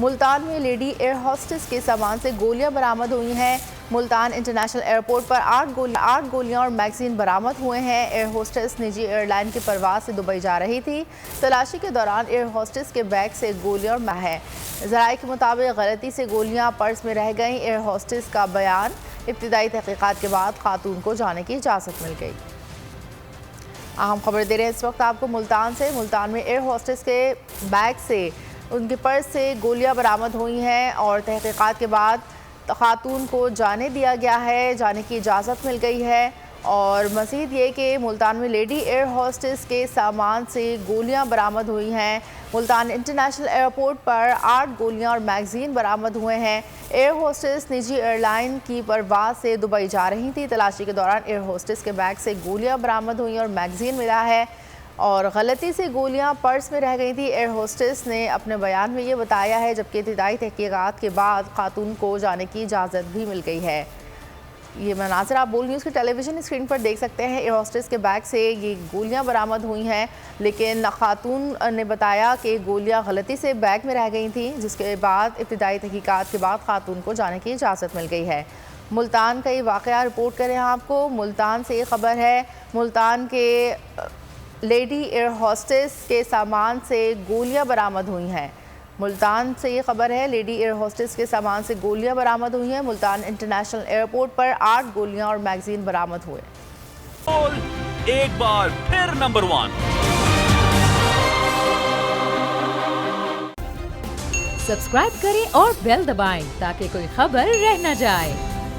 मुल्तान में lady air hostess के सामान से गोलियां बरामद हुई हैं। मुल्तान इंटरनेशनल एयरपोर्ट पर 8 गोलियां और मैगजीन बरामद हुए हैं। एयर होस्टेस निजी एयरलाइन की परवाज से दुबई जा रही थी। तलाशी के दौरान एयर होस्टेस के बैग से गोलियां और है। ज़राए के मुताबिक गलती से गोलियां पर्स में रह गईं। एयर होस्टेस का बयान, इब्तिदाई तहकीकात के बाद खातून को जाने की इजाज़त मिल गई। अहम खबर दे रहे हैं इस वक्त आपको मुल्तान से। मुल्तान में एयर होस्टेस के बैग से, उनके पर्स से गोलियां बरामद हुई हैं और तहकीकात के बाद खातून को जाने दिया गया है, जाने की इजाज़त मिल गई है। और मज़ीद ये कि मुल्तान में लेडी एयर होस्टेस के सामान से गोलियां बरामद हुई हैं। मुल्तान इंटरनेशनल एयरपोर्ट पर 8 गोलियां और मैगजीन बरामद हुए हैं। एयर होस्टेस निजी एयरलाइन की परवाज से दुबई जा रही थी। तलाशी के दौरान एयर होस्टेस के बैग से गोलियां बरामद हुई और मैगजीन मिला है और गलती से गोलियां पर्स में रह गई थी। एयर होस्टेस ने अपने बयान में ये बताया है, जबकि इब्तिदाई तहकीकात के बाद खातून को जाने की इजाज़त भी मिल गई है। ये मनाज़र आप बोल न्यूज़ की टेलीविज़न स्क्रीन पर देख सकते हैं। एयर होस्टेस के बैग से ये गोलियां बरामद हुई हैं, लेकिन खातून ने बताया कि गोलियां गलती से बैग में रह गई थी, जिसके बाद इब्तिदाई तहकीकात के बाद खातून को जाने की इजाज़त मिल गई है। मुल्तान का ये वाक़या रिपोर्ट करें आपको। मुल्तान से ये खबर है, मुल्तान के लेडी एयर होस्टेस के सामान से गोलियां बरामद हुई हैं। मुल्तान से ये खबर है, लेडी एयर होस्टेस के सामान से गोलियां बरामद हुई हैं। मुल्तान इंटरनेशनल एयरपोर्ट पर 8 गोलियां और मैगजीन बरामद हुए। एक बार फिर नंबर 1 सब्सक्राइब करें और बेल दबाएं ताकि कोई खबर रह न जाए।